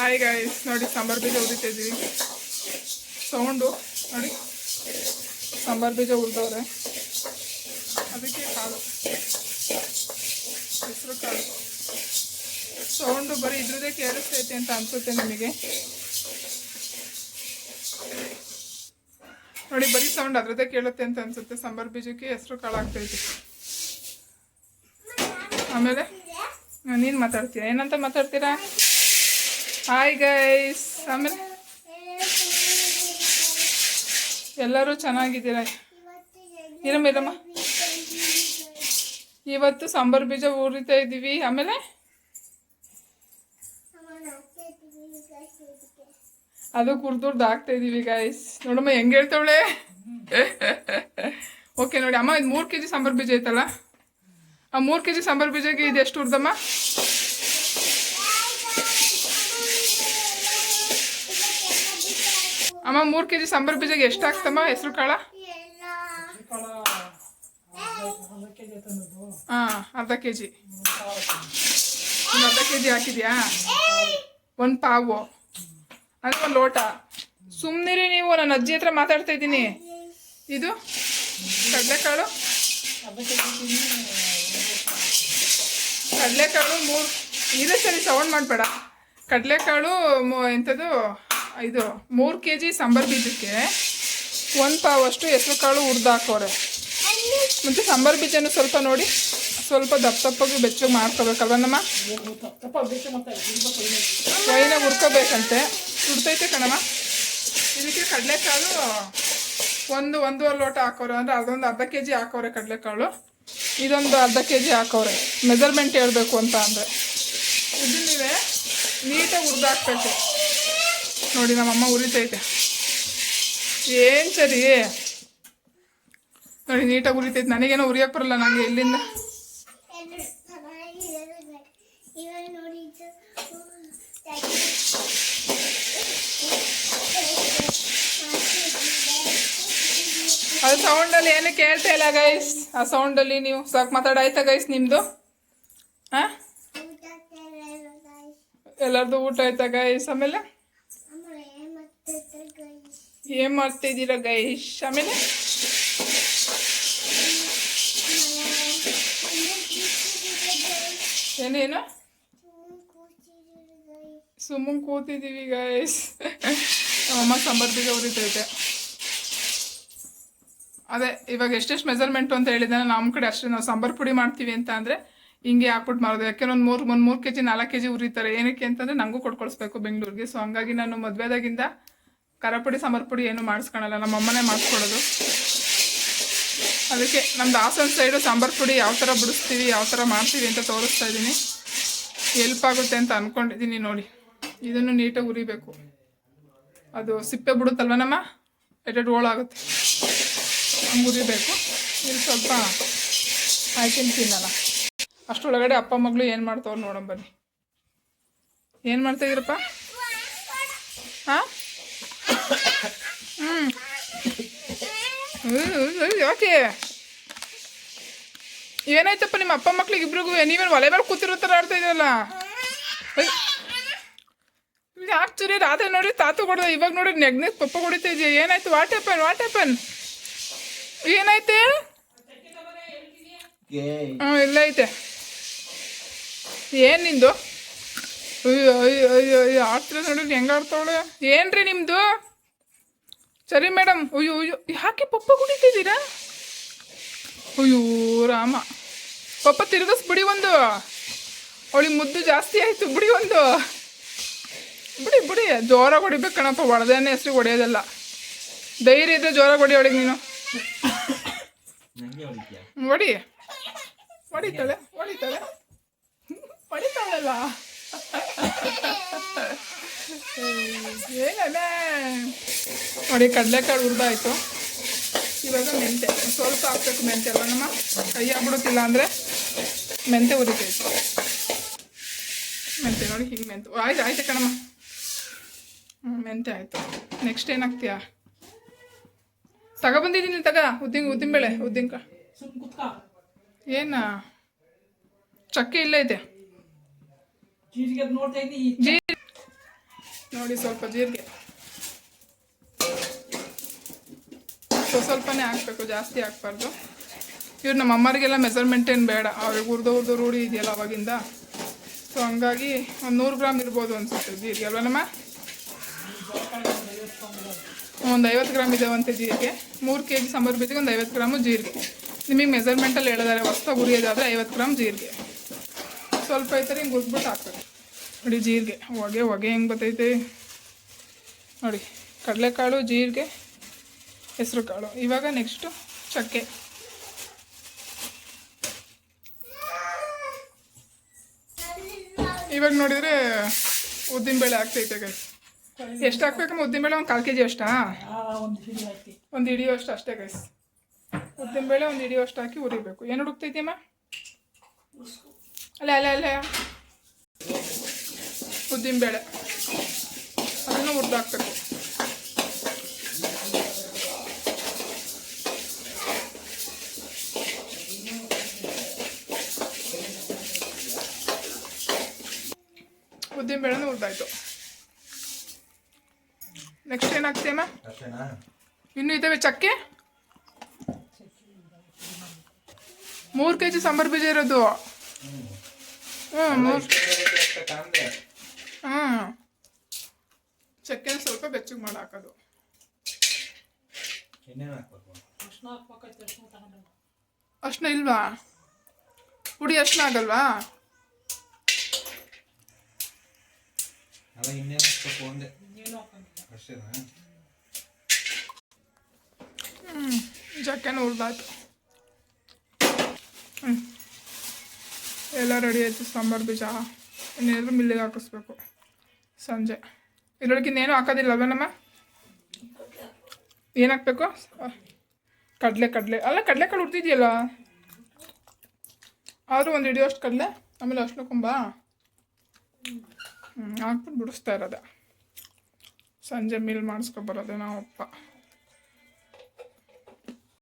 Hi guys, ನೋಡಿ ಸಾಂಬಾರು ಬೀಜ ಉರಿತಾ ಇದ್ದೀವಿ. ಸೌಂಡು ನೋಡಿ, ಸಾಂಬಾರು ಬೀಜ ಉರಿದವ್ರೆ. ಅದಕ್ಕೆ ಕಾಳು, ಹೆಸರು ಕಾಳು ಸೌಂಡು ಬರೀ ಇದ್ರದ್ದೇ ಕೇಳಿಸ್ತೈತೆ ಅಂತ ಅನ್ಸುತ್ತೆ ನಿಮಗೆ. ನೋಡಿ, ಬರೀ ಸೌಂಡ್ ಅದ್ರದ್ದೇ ಕೇಳುತ್ತೆ ಅಂತ ಅನ್ಸುತ್ತೆ. ಸಾಂಬಾರು ಬೀಜಕ್ಕೆ ಹೆಸರು ಕಾಳು ಆಗ್ತೈತೆ. ಆಮೇಲೆ ನೀನು ಮಾತಾಡ್ತೀರಾ, ಏನಂತ ಮಾತಾಡ್ತೀರಾ? Hi guys. ಆಮೇಲೆ ಎಲ್ಲರೂ ಚೆನ್ನಾಗಿದ್ದೀರಾ? ಇರಮ್ಮ, ಇವತ್ತು ಸಾಂಬಾರು ಬೀಜ ಉರಿತಾ ಇದ್ದೀವಿ. ಆಮೇಲೆ ಅದು ಕುರ್ದುರ್ದು ಹಾಕ್ತಾ ಇದ್ದೀವಿ ಗೈಸ್. ನೋಡಮ್ಮ ಹೆಂಗೆ ಹೇಳ್ತಾವಳೆ. ಓಕೆ ನೋಡಿ ಅಮ್ಮ, ಇದು 3 kg ಸಾಂಬಾರು ಬೀಜ ಐತಲ್ಲ, ಆ 3 kg ಸಾಂಬಾರು ಬೀಜಕ್ಕೆ ಇದು ಎಷ್ಟು ಉರ್ದಮ್ಮ? ಅಮ್ಮ 3 kg ಸಾಂಬಾರು ಬೀಜಕ್ಕೆ ಎಷ್ಟು ಹಾಕ್ತಮ್ಮ ಹೆಸರು ಕಾಳ? ಹಾಂ, ಅರ್ಧ kg. ಒಂದು ಅರ್ಧ kg ಹಾಕಿದ್ಯಾ? 1 ಪಾವು ಅಂದರೆ 1 ಲೋಟ. ಸುಮ್ಮನಿರಿ ನೀವು, ನನ್ನ ಅಜ್ಜಿ ಹತ್ರ ಮಾತಾಡ್ತಾ ಇದ್ದೀನಿ. ಇದು ಕಡಲೆಕಾಳು, ಕಡಲೆಕಾಳು 3 ಇದೇ ಸರಿ, ಸೌಂಡ್ ಮಾಡಬೇಡ. ಕಡಲೆಕಾಳು ಎಂಥದ್ದು ಇದು 3 kg ಸಾಂಬಾರು ಬೀಜಕ್ಕೆ 1 ಪಾವಷ್ಟು ಹೆಸರು ಕಾಳು ಹುರಿದು ಹಾಕೋರೆ. ಮತ್ತು ಸಾಂಬಾರು ಬೀಜನೂ ಸ್ವಲ್ಪ ನೋಡಿ, ಸ್ವಲ್ಪ ದಪ್ಪಗೆ ಬೆಚ್ಚಗೆ ಮಾಡ್ಕೋಬೇಕಲ್ವನಮ್ಮ? ಕೈನಾಗ ಹುರ್ಕೋಬೇಕಂತೆ. ಸುಡ್ತೈತೆ ಕಣಮ್ಮ. ಇದಕ್ಕೆ ಕಡಲೆಕಾಳು 1-1.5 ಲೋಟ ಹಾಕೋರೆ, ಅಂದರೆ ಅದೊಂದು ಅರ್ಧ kg ಹಾಕೋರೆ ಕಡಲೆಕಾಳು. ಇದೊಂದು ಅರ್ಧ kg ಹಾಕೋರೆ, ಮೆಜರ್ಮೆಂಟ್ ಹೇಳ್ಬೇಕು ಅಂತ ಅಂದರೆ. ಇದನ್ನಿವೆ ನೀಟಾಗಿ ಹುರಿದು ಹಾಕ್ಬೇಕು. ನೋಡಿ ನಮ್ಮಮ್ಮ ಉರಿತೈತೆ. ಏನು ಸರಿ ನೋಡಿ, ನೀಟಾಗಿ ಉರಿತೈತೆ. ನನಗೇನೋ ಉರಿಯೋಕೆ ಬರಲ್ಲ, ನನಗೆ ಇಲ್ಲಿಂದ. ಅದು ಸೌಂಡಲ್ಲಿ ಏನು ಕೇಳ್ತಾ ಇಲ್ಲ ಗೈಸ್. ಆ ಸೌಂಡಲ್ಲಿ ನೀವು ಸಾಕು ಮಾತಾಡಾಯ್ತಾ ಗೈಸ್ ನಿಮ್ಮದು? ಹಾಂ, ಎಲ್ಲರದು ಊಟ ಆಯ್ತಾ ಗೈಸ್? ಆಮೇಲೆ ಏನು ಮಾಡ್ತಾಯಿದ್ದೀರಾ ಗೈಸ್? ಆಮೇಲೆ ಏನೇನು ಸುಮ್ಮನೆ ಕೂತಿದ್ದೀವಿ ಗೈಸ್. ನಮ್ಮಮ್ಮ ಸಾಂಬಾರು ಬೀಜ ಉರಿತೈತೆ. ಅದೇ ಇವಾಗ ಎಷ್ಟೆಷ್ಟು ಮೆಜರ್ಮೆಂಟು ಅಂತ ಹೇಳಿದ್ದಾನೆ. ನಮ್ಮ ಕಡೆ ಅಷ್ಟೇ, ನಾವು ಸಾಂಬಾರು ಪುಡಿ ಮಾಡ್ತೀವಿ ಅಂತ ಅಂದರೆ ಹಿಂಗೆ ಹಾಕ್ಬಿಟ್ಟು ಮಾಡೋದು. ಯಾಕೆಂದ್ರೆ ಒಂದು 3 kg 4 kg ಉರಿತಾರೆ. ಏನಕ್ಕೆ ಅಂತಂದರೆ ನನಗೂ ಕೊಟ್ಕೊಳಿಸ್ಬೇಕು ಬೆಂಗಳೂರಿಗೆ. ಸೊ ಹಂಗಾಗಿ ನಾನು ಮದುವೆದಾಗಿಂದ ಖಾರ ಪುಡಿ ಸಾಂಬಾರು ಪುಡಿ ಏನೂ ಮಾಡಿಸ್ಕೊಳಲ್ಲ, ನಮ್ಮ ಅಮ್ಮನೇ ಮಾಡಿಸ್ಕೊಡೋದು. ಅದಕ್ಕೆ ನಮ್ದು ಹಾಸನ ಸೈಡು ಸಾಂಬಾರು ಪುಡಿ ಯಾವ ಥರ ಬಿಡಿಸ್ತೀವಿ, ಯಾವ ಥರ ಮಾಡ್ತೀವಿ ಅಂತ ತೋರಿಸ್ತಾ ಇದ್ದೀನಿ. ಹೆಲ್ಪ್ ಆಗುತ್ತೆ ಅಂತ ಅಂದ್ಕೊಂಡಿದ್ದೀನಿ. ನೋಡಿ, ಇದನ್ನು ನೀಟಾಗಿ ಉರಿಬೇಕು. ಅದು ಸಿಪ್ಪೆ ಬಿಡುತ್ತಲ್ವ ನಮ್ಮ, ಎಡೆಡು ಹೋಳಾಗುತ್ತೆ, ಹಂಗೆ ಉರಿಬೇಕು. ಇಲ್ಲಿ ಸ್ವಲ್ಪ ಹಾಕಿನ ತಿನ್ನಲ್ಲ. ಅಷ್ಟರೊಳಗಡೆ ಅಪ್ಪ ಮಗಳು ಏನು ಮಾಡ್ತವ್ರು ನೋಡೋಣ ಬನ್ನಿ. ಏನು ಮಾಡ್ತಾಯಿದ್ದೀರಪ್ಪ? ಹಾಂ, ಯಾಕೆ ಏನಾಯ್ತಪ್ಪ ನಿಮ್ಮ ಅಪ್ಪ ಮಕ್ಳಿಗೆ ಇಬ್ರಿಗೂ? ನೀವೇನು ಒಲೆ ಮೇಲೆ ಕೂತಿರೋ ಥರ ಆಡ್ತಾ ಇದೆಯಲ್ಲ. ಯಾಕೆ ಚೂರಿ ರಾತ್ರಿ ನೋಡಿ ತಾತು ಕೊಡ್ದ, ಇವಾಗ ನೋಡಿ ನೆಗ್ನೆಗ್ ಪಪ್ಪ ಹೊಡಿತಾ ಇದೆಯಾ? ಏನಾಯ್ತು? What happen? ಏನಾಯ್ತೆ? ಹಾಂ, ಇಲ್ಲ ಐತೆ. ಏನು ನಿಂದು? ಅಯ್ಯೋ ಆಡ್ತಿರ ನೋಡಿ ಹೆಂಗೆ ಆಡ್ತಾವಳೆ. ಏನ್ರಿ ನಿಮ್ಮದು? ಸರಿ ಮೇಡಮ್. ಅಯ್ಯೋ ಯಾಕೆ ಪಪ್ಪ ಕುಡಿತಿದ್ದೀರಾ? ಅಯ್ಯೋ ರಾಮ, ಪಪ್ಪ ತಿರುಗಿಸ್ಬಿಡಿ ಒಂದು. ಅವಳಿಗೆ ಮುದ್ದು ಜಾಸ್ತಿ ಆಯಿತು, ಬಿಡಿ ಒಂದು. ಬಿಡಿ ಜೋರಾಗಿ ಹೊಡಿಬೇಕು ಕಣಪ್ಪ, ಹೊಡೆದೇನೆ ಹೆಸ್ರಿಗೆ ಹೊಡೆಯೋದಲ್ಲ. ಧೈರ್ಯ ಇದ್ರೆ ಜೋರಾಗಿ ಹೊಡಿ ಅವಳಿಗೆ ನೀನು. ಹೊಡಿತಾಳೆ ಹೊಡಿತಾಳಲ್ಲ. ಏನಲ್ಲ ನೋಡಿ, ಕಡಲೆಕಾಳು ಹುರಿದಾಯ್ತು. ಇವಾಗ ಮೆಂತೆ ಸ್ವಲ್ಪ ಹಾಕ್ಬೇಕು. ಮೆಂತೆ ಅಲ್ಲ ನಮ್ಮ ಕೈ ಆಗ್ಬಿಡುತ್ತಿಲ್ಲ ಅಂದರೆ ಮೆಂತೆ ಉರಿತೈತೆ. ಮೆಂತೆ ನೋಡಿ, ಹಿಂಗೆ ಮೆಂತೆ ಆಯ್ತು ಕಣಮ್ಮ. ಮೆಂತೆ ಆಯಿತು. ನೆಕ್ಸ್ಟ್ ಏನಾಗ್ತೀಯಾ? ತಗೊಬಂದಿದ್ದೀನಿ, ಉದ್ದಿನಬೇಳೆ, ಉದ್ದಿನಕಾಳು. ಏನ ಚಕ್ಕೆ ಇಲ್ಲ ಐತೆ. ನೋಡಿ ಸ್ವಲ್ಪ ಜೀರಿಗೆ ಸ್ವಲ್ಪನೇ ಹಾಕ್ಬೇಕು, ಜಾಸ್ತಿ ಹಾಕ್ಬಾರ್ದು. ಇವ್ರು ನಮ್ಮ ಅಮ್ಮರಿಗೆಲ್ಲ ಮೆಸರ್ಮೆಂಟ್ ಏನು ಬೇಡ, ಅವ್ರಿಗೆ ಹುರಿದು ರೂಢಿ ಇದೆಯಲ್ಲ ಅವಾಗಿಂದ. ಸೊ ಹಂಗಾಗಿ ಒಂದು 100 ಗ್ರಾಮ್ ಇರ್ಬೋದು ಅನ್ಸುತ್ತೆ ಜೀರಿಗೆ ಅಲ್ವಾ ನಮ್ಮ? ಒಂದು 50 ಗ್ರಾಮ್ ಇದಾವಂತೆ ಜೀರಿಗೆ. 3 kg ಸಾಂಬಾರು ಬೀಜಕ್ಕೆ ಒಂದು 50 ಗ್ರಾಮು ಜೀರಿಗೆ. ನಿಮಗೆ ಮೆಸರ್ಮೆಂಟಲ್ಲಿ ಹೇಳಿದಾರೆ, ಹೊಸ್ದಾಗಿ ಹುರಿಯೋದಾದರೆ 50 ಗ್ರಾಮ್ ಜೀರಿಗೆ. ಸ್ವಲ್ಪ ಐತಾರೆ ಹಿಂಗೆ ಹುರಿದ್ಬಿಟ್ಟು ಹಾಕ್ಬೇಕು ನೋಡಿ. ಜೀರಿಗೆ ಹೊಗೆ ಹೆಂಗೆ ಬರ್ತೈತೆ ನೋಡಿ. ಕಡಲೆಕಾಳು, ಜೀರಿಗೆ, ಹೆಸರು ಕಾಳು. ಇವಾಗ ನೆಕ್ಸ್ಟು ಚಕ್ಕೆ. ಇವಾಗ ನೋಡಿದರೆ ಉದ್ದಿನಬೇಳೆ ಆಗ್ತೈತೆ ಗೈಸ್. ಎಷ್ಟು ಹಾಕ್ಬೇಕಮ್ಮ ಉದ್ದಿನಬೇಳೆ? ಒಂದು 1/4 kg ಅಷ್ಟಾ? ಒಂದು ಹಿಡಿಯೋಷ್ಟು ಅಷ್ಟೇ ಗೈಸ್. ಉದ್ದಿನಬೇಳೆ ಒಂದು ಹಿಡಿಯೋಷ್ಟು ಹಾಕಿ ಹುರಿಬೇಕು. ಏನು ಹುಡುಕ್ತೈತಿಯಮ್ಮ? ಅಲ್ಲ ಉದ್ದಿನಬೇಳೆ ಅದನ್ನು ಹುರಿದಾಕ್ಬೇಕು. ಉದ್ದಿನಬೇಳೆನೂ ಹುರಿದಾಯ್ತು. ನೆಕ್ಸ್ಟ್ ಏನಾಗ್ತೀಯಮ್ಮ? ಇನ್ನೂ ಇದ್ದಾವೆ ಚಕ್ಕೆ. 3 kg ಸಾಂಬಾರು ಬೀಜ ಇರೋದು. ಚಕ್ಕೆನ ಸ್ವಲ್ಪ ಬೆಚ್ಚಗೆ ಮಾಡಿ ಹಾಕೋದು. ಅರ್ಶಿನ ಇಲ್ವಾ? ಪುಡಿ ಅರ್ಶಿನ ಆಗಲ್ವಾ? ಚಕ್ಕೆನ ಹುರಿದಾಯ್ತು. ಎಲ್ಲ ರೆಡಿ ಆಯಿತು ಸಾಂಬಾರು ಬೀಜ. ಇನ್ನೇನಾದರೂ ಮಿಲ್ಲಿಗೆ ಹಾಕಿಸ್ಬೇಕು ಸಂಜೆ. ಇದರೊಳಗೆ ಇನ್ನೇನು ಹಾಕೋದಿಲ್ಲವ ನಮ್ಮ? ಏನು ಹಾಕ್ಬೇಕು? ಕಡಲೆ ಅಲ್ಲ, ಕಡಲೆಕಾಳು ಹುಡ್ತಿದ್ಯಲ್ಲ. ಆದರೂ ಒಂದು ಹಿಡಿಯೋಷ್ಟು ಕಡಲೆ, ಆಮೇಲೆ ಅಷ್ಟು ಕುಂಬ ಹಾಕ್ಬಿಟ್ಟು ಬಿಡಿಸ್ತಾ ಇರೋದೆ. ಸಂಜೆ ಮಿಲ್ ಮಾಡಿಸ್ಕೊಬರೋದೆ ನಾವು ಅಪ್ಪ.